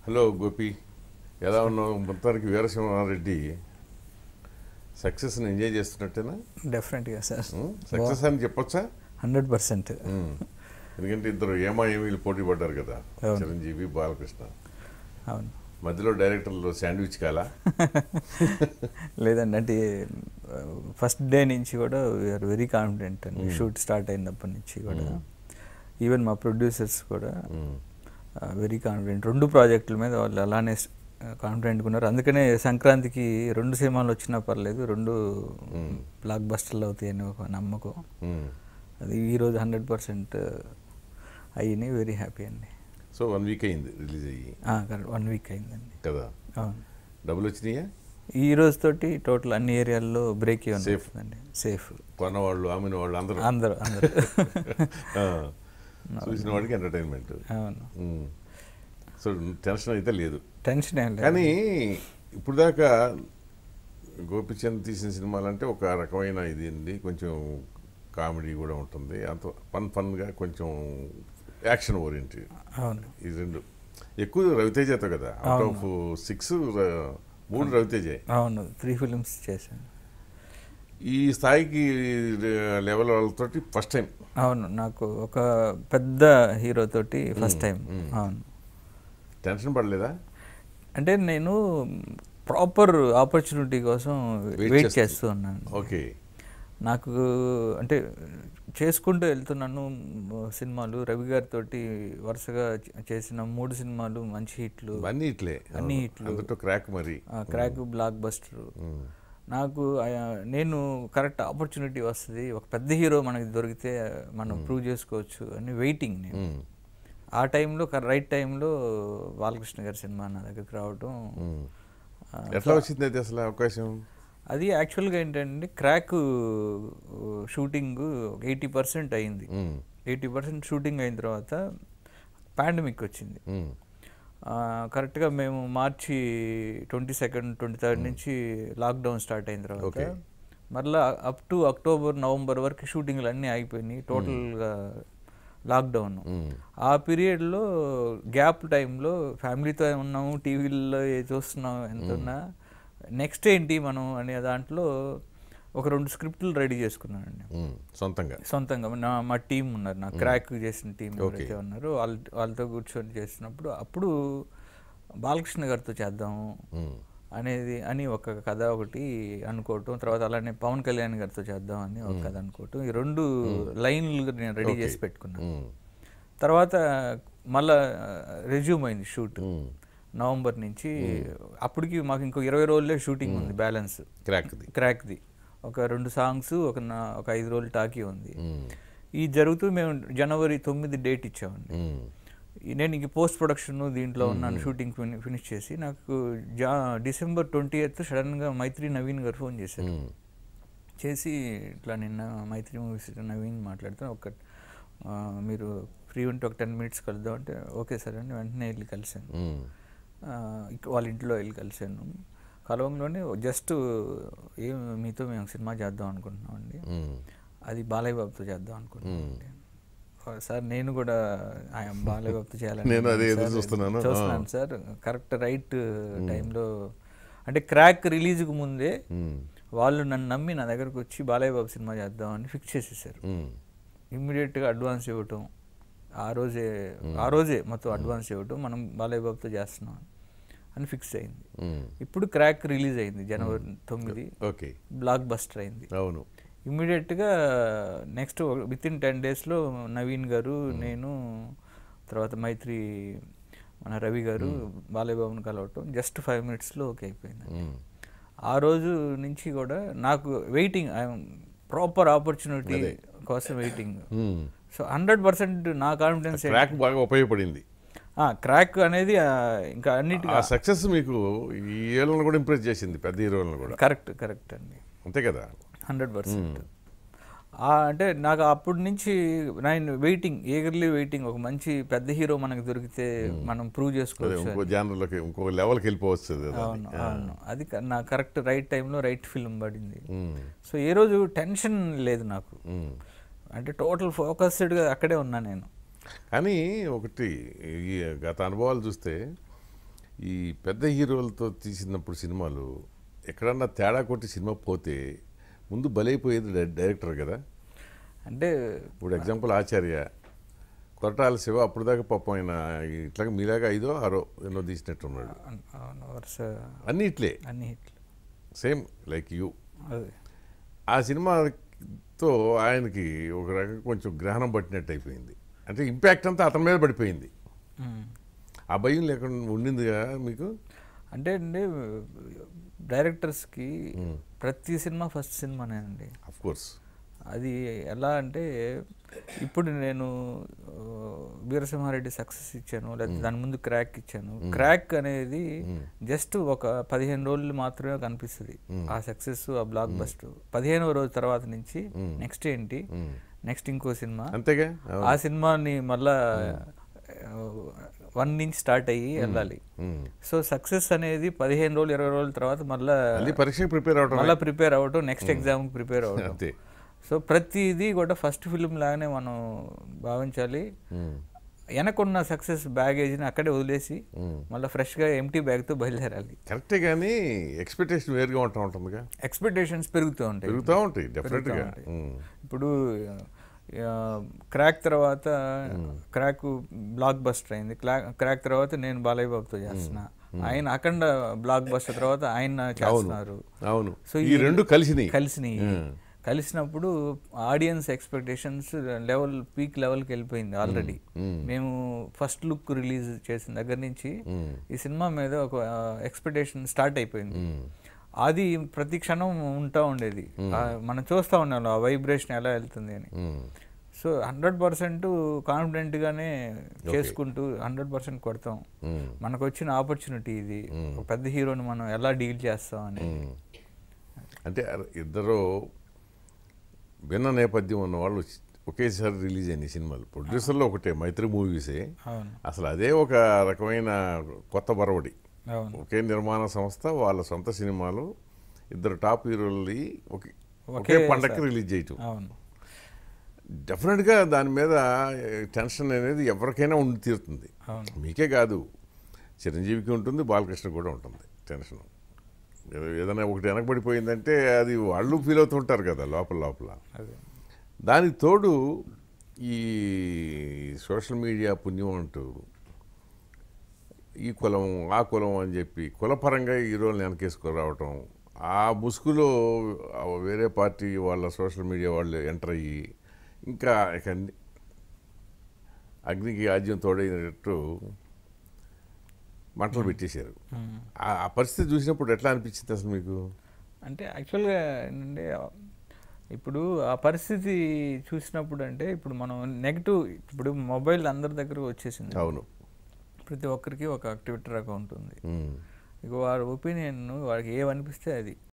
Hello Gopi, ఎలా ఉన్నావు? మొత్తానికి వీరసింహారెడ్డి సక్సెస్ని ఎంజాయ్ చేస్తున్నట్టేనా? డెఫినెట్గా సార్, సక్సెస్ అని చెప్పొచ్చా? 100%. ఎందుకంటే ఇద్దరు ఏమీలు పోటీ పడ్డారు కదా, చిరంజీవి, బాలకృష్ణ. అవును. మధ్యలో డైరెక్టర్లు శాండ్విచ్ కాలా? లేదండి, అంటే ఫస్ట్ డే నుంచి కూడా వీఆర్ వెరీ కాన్ఫిడెంట్ అండి. షూట్ స్టార్ట్ అయినప్పటి నుంచి కూడా ఈవెన్ మా ప్రొడ్యూసర్స్ కూడా వెరీ కాన్ఫిడెంట్. 2 ప్రాజెక్టుల మీద వాళ్ళు అలానే కాన్ఫిడెంట్గా ఉన్నారు. అందుకనే సంక్రాంతికి 2 సినిమాలు వచ్చినా పర్లేదు, 2 బ్లాక్ బస్టర్లు అవుతాయని ఒక నమ్మకం. అది ఈరోజు 100% అయ్యి వెరీ హ్యాపీ అండి. సో 1 వీక్ అయింది రిలీజ్ అయ్యి. 1 వీక్ అయిందండి కదా. అవును. డబ్బులు వచ్చినాయా? ఈ రోజుతోటి టోటల్ అన్ని ఏరియాల్లో బ్రేక్ అండి. సేఫ్. కొన్నవాళ్ళు, అమ్మిన వాళ్ళు అందరూ చూసిన వాడికి ఎంటర్టైన్మెంట్. అవును. సో టెన్షన్ అయితే లేదు. టెన్షన్ ఏం లేదు. కానీ ఇప్పుడు దాకా గోపిచంద్ తీసిన సినిమాలంటే ఒక రకమైన ఇది ఉంది, కొంచెం కామెడీ కూడా ఉంటుంది, అంత ఫన్గా, కొంచెం యాక్షన్ ఓరియంటెడ్. అవును. ఈ 2 ఎక్కువ రవితేజతో కదా. Out of 6 3 Ravi Teja. అవును, 3 ఫిల్మ్స్ చేశాను. ఈ స్థాయికి లెవెల్ వాళ్ళతోటి ఫస్ట్ టైం. అవును, నాకు ఒక పెద్ద హీరోతోటి ఫస్ట్ టైం. అవును. టెన్షన్ పడలేదా? అంటే నేను ప్రాపర్ ఆపర్చునిటీ కోసం వెయిట్ చేస్తూ ఉన్నాను. ఓకే. నాకు అంటే చేసుకుంటూ వెళ్తున్నాను సినిమాలు. రవి గారితో వరుసగా చేసిన 3 సినిమాలు మంచి హిట్లు. అన్ని హిట్లు, క్రాక్, మరి క్రాక్, బ్లాక్ బస్టర్. నాకు నేను కరెక్ట్ ఆపర్చునిటీ వస్తుంది, ఒక పెద్ద హీరో మనకి దొరికితే మనం ప్రూవ్ చేసుకోవచ్చు అని వెయిటింగ్ నేను. ఆ టైంలో రైట్ టైంలో బాలకృష్ణ గారి సినిమా నా దగ్గరికి రావటం. ఎట్లా వచ్చింది అది అసలు అవకాశం? అది యాక్చువల్గా ఏంటంటే క్రాక్ షూటింగ్ 80% అయింది. 80% షూటింగ్ అయిన తర్వాత పాండమిక్ వచ్చింది. కరెక్ట్గా మేము మార్చి 22nd, 23rd నుంచి లాక్డౌన్ స్టార్ట్ అయిన తర్వాత మళ్ళీ అప్ టు అక్టోబర్, నవంబర్ వరకు షూటింగ్లు అన్నీ అయిపోయినాయి. టోటల్గా లాక్డౌన్. ఆ పీరియడ్లో గ్యాప్ టైంలో ఫ్యామిలీతో ఉన్నాము, టీవీల్లో చూస్తున్నాము, ఎంత ఉన్నా నెక్స్ట్ ఏంటి మనం అనే దాంట్లో ఒక 2 స్క్రిప్ట్లు రెడీ చేసుకున్నానండి సొంతంగా. మా టీం ఉన్నారు, నా క్రాక్ చేసిన టీం ఎవరైతే ఉన్నారో వాళ్ళతో కూర్చొని చేసినప్పుడు అప్పుడు బాలకృష్ణ గారితో చేద్దాము అని ఒక కథ ఒకటి అనుకోవటం, తర్వాత అలానే పవన్ కళ్యాణ్ గారితో చేద్దాం అని ఒక కథ అనుకోవటం. ఈ 2 లైన్లు నేను రెడీ చేసి పెట్టుకున్నాను. తర్వాత మళ్ళా రెజ్యూమ్ అయింది షూట్ నవంబర్ నుంచి. అప్పటికి మాకు ఇంకో 20 రోజులే షూటింగ్ ఉంది బ్యాలెన్స్. క్రాక్ది ఒక 2 సాంగ్స్, ఒక 5 రోజులు టాకీ ఉంది. ఈ జరుగుతూ మేము జనవరి 9 డేట్ ఇచ్చామండి. నేను ఇంక పోస్ట్ ప్రొడక్షన్ దీంట్లో ఉన్నాను, షూటింగ్ ఫినిష్ చేసి. నాకు డిసెంబర్ 20th సడన్గా మైత్రి నవీన్ గారు ఫోన్ చేశారు. చేసి ఇట్లా నిన్న మైత్రి మూవీస్ నవీన్ మాట్లాడుతాను, మీరు ఫ్రీ ఉంటే ఒక 10 minutes కలుద్దాం అంటే ఓకే సార్ అని వెంటనే వెళ్ళి కలిశాను. వాళ్ళ ఇంట్లో వెళ్ళి కలిశాను. కలవంలోనే జస్ట్ మీతో మేము సినిమా చేద్దాం అనుకుంటున్నాం అండి, అది బాలయ్య బాబుతో చేద్దాం అనుకుంటున్నాం అండి. సార్ నేను కూడా బాలయ్య బాబుతో చేయాలని చూస్తున్నాను సార్, కరెక్ట్ రైట్ టైంలో. అంటే క్రాక్ రిలీజ్కి ముందే వాళ్ళు నన్ను నమ్మి నా దగ్గరకు వచ్చి బాలయ్య బాబు సినిమా చేద్దామని ఫిక్స్ చేసేసారు. ఇమ్మీడియట్గా అడ్వాన్స్ ఇవ్వటం, ఆ రోజే మొత్తం అడ్వాన్స్ ఇవ్వటం, మనం బాలయ్య బాబుతో చేస్తున్నాం అని ఫిక్స్ అయింది. ఇప్పుడు క్రాక్ రిలీజ్ అయింది జనవరి 9. బ్లాక్ బస్టర్ అయింది. అవును. ఇమ్మీడియట్గా నెక్స్ట్ వితిన్ 10 daysలో నవీన్ గారు, నేను, తర్వాత మైత్రి, మన రవి గారు బాలయ్య బాబుని కలవటం జస్ట్ 5 minutesలో ఓకే అయిపోయింది. ఆ రోజు నుంచి కూడా నాకు వెయిటింగ్, ప్రాపర్ ఆపర్చునిటీ కోసం వెయిటింగ్. సో 100% నా కాన్ఫిడెన్స్ బాగా ఉపయోగపడింది. క్రాక్ అనేది ఇంకా అన్నిటికీ సక్సెస్ మీకు ఈ హీరోలను కూడా ఇంప్రెస్ చేసింది, పెద్ద హీరోలను కూడా. కరెక్ట్ అండి, అంతే కదా. 100%. అంటే నాకు అప్పటి నుంచి నేను ఈగర్లీ వెయిటింగ్, ఒక మంచి పెద్ద హీరో మనకు దొరికితే మనం ప్రూవ్ చేసుకోవచ్చు, ఇంకో జానర్లోకి, ఇంకో లెవెల్కి వెళ్ళిపోవచ్చు. అవును, అది నా కరెక్ట్ రైట్ టైంలో రైట్ ఫిల్మ్ పడింది. సో ఏ రోజు టెన్షన్ లేదు నాకు, అంటే టోటల్ ఫోకస్డ్గా అక్కడే ఉన్నా నేను. కానీ ఒకటి, ఈ గత అనుభవాలు చూస్తే ఈ పెద్ద హీరోలతో తీసినప్పుడు సినిమాలు ఎక్కడన్నా తేడా కొట్టి సినిమా పోతే ముందు బలైపోయేది డైరెక్టర్ కదా. అంటే ఇప్పుడు ఎగ్జాంపుల్ ఆచార్య, కొరటాల శివ అప్పుడు దాకా పాపం ఆయన ఇట్లాగా మీలాగా 5 6 ఎన్నో తీసినట్టున్నాడు. వరుస అన్నీ ఇట్లే, అన్ని హిట్లు. Same like you. అదే ఆ సినిమాతో ఆయనకి ఒక రకంగా కొంచెం గ్రహణం పట్టినట్టు అయిపోయింది. అంటే ఇంపాక్ట్ అంతా అతని మీద పడిపోయింది. ఆ భయం లేకుండా ఉండిందిగా మీకు? అంటే అండి డైరెక్టర్స్కి ప్రతి సినిమా ఫస్ట్ సినిమానే అండి. Of course. అది ఎలా అంటే ఇప్పుడు నేను వీరసింహారెడ్డి సక్సెస్ ఇచ్చాను, లేకపోతే దాని ముందు క్రాక్ ఇచ్చాను. క్రాక్ అనేది జస్ట్ ఒక 15 రోజులు మాత్రమే కనిపిస్తుంది ఆ సక్సెస్, ఆ బ్లాక్ బస్టర్. 15వ రోజు తర్వాత నుంచి నెక్స్ట్ ఏంటి, నెక్స్ట్ ఇంకో సినిమా, అంతేగా. ఆ సినిమాని మళ్ళా 1 నుంచి స్టార్ట్ అయ్యి వెళ్ళాలి. సో సక్సెస్ అనేది 15 రోజులు 20 రోజుల తర్వాత మళ్ళీ పరీక్షకి ప్రిపేర్ అవ్వటం, నెక్స్ట్ ఎగ్జామ్కి ప్రిపేర్ అవ్వటం. సో ప్రతిదీ కూడా ఫస్ట్ ఫిల్మ్ లాగానే మనం భావించాలి. వెనకున్న సక్సెస్ బ్యాగేజ్ని అక్కడే వదిలేసి మళ్ళీ ఫ్రెష్గా ఎంటీ బ్యాగ్తో బయలుదేరాలి. కరెక్టే, కానీ ఎక్స్పెక్టేషన్ వేరుగా ఉంటుందిగా. ఎక్స్పెక్టేషన్స్ పెరుగుతూ ఉంటాయి డెఫినెట్గా. ఇప్పుడు క్రాక్ తర్వాత క్రాక్ బ్లాక్ బస్టర్ అయింది. క్రాక్ తర్వాత నేను బాలయ్య బాబుతో చేస్తున్నా, ఆయన అఖండ బ్లాక్ బస్టర్ తర్వాత ఆయన చేస్తున్నారు. అవును. సో ఈ రెండు కలిసినప్పుడు ఆడియన్స్ ఎక్స్పెక్టేషన్స్ లెవెల్ పీక్ లెవెల్కి వెళ్ళిపోయింది ఆల్రెడీ. మేము ఫస్ట్ లుక్ రిలీజ్ చేసిన దగ్గర నుంచి ఈ సినిమా మీద ఒక ఎక్స్పెక్టేషన్ స్టార్ట్ అయిపోయింది. అది ప్రతి క్షణం ఉంటా ఉండేది, మనం చూస్తూ ఉన్నాం ఆ వైబ్రేషన్ ఎలా వెళ్తుంది అని. సో 100% కాన్ఫిడెంట్గానే చేసుకుంటూ 100% కొడతాం. మనకు వచ్చిన ఆపర్చునిటీ ఇది, ఒక పెద్ద హీరోని మనం ఎలా డీల్ చేస్తాం అని. అంటే ఇద్దరు భిన్న నేపథ్యం ఉన్న వాళ్ళు ఒకేసారి రిలీజ్ అయిన సినిమాలు. ప్రొడ్యూసర్లో ఒకటే, మైత్రి మూవీసే. అసలు అదే ఒక రకమైన కొత్త బరవడి. ఒకే నిర్మాణ సంస్థ, వాళ్ళ సొంత సినిమాలు, ఇద్దరు టాప్ హీరోలు ఒకే పండగకి రిలీజ్ చేయటం. డెఫినెట్గా దాని మీద టెన్షన్ అనేది ఎవరికైనా ఉండి తీరుతుంది. మీకే కాదు, చిరంజీవికి ఉంటుంది, బాలకృష్ణ కూడా ఉంటుంది టెన్షన్. ఏదైనా ఒకటి వెనకబడిపోయిందంటే అది వాళ్ళు ఫీల్ అవుతుంటారు కదా లోపల. దానికి తోడు ఈ సోషల్ మీడియా పుణ్యం అంటూ ఈ కులం ఆ కులం అని చెప్పి కులపరంగా హీరోలను వెనకేసుకురావటం, ఆ ముసుగులో వేరే పార్టీ వాళ్ళ సోషల్ మీడియా వాళ్ళు ఎంటర్ అయ్యి ఇంకా అగ్నికి ఆజ్యం తోడైనట్టు మంటలు పెట్టేశారు. ఆ పరిస్థితి చూసినప్పుడు ఎట్లా అనిపించింది అసలు మీకు? అంటే యాక్చువల్గా ఏంటంటే ఇప్పుడు ఆ పరిస్థితి చూసినప్పుడు అంటే ఇప్పుడు మనం నెగిటివ్, ఇప్పుడు మొబైల్ అందరి దగ్గర వచ్చేసింది. అవును, ప్రతి ఒక్కరికి ఒక ట్విట్టర్ అకౌంట్ ఉంది. ఇక వారి ఒపీనియన్ వాడికి ఏమనిపిస్తే అది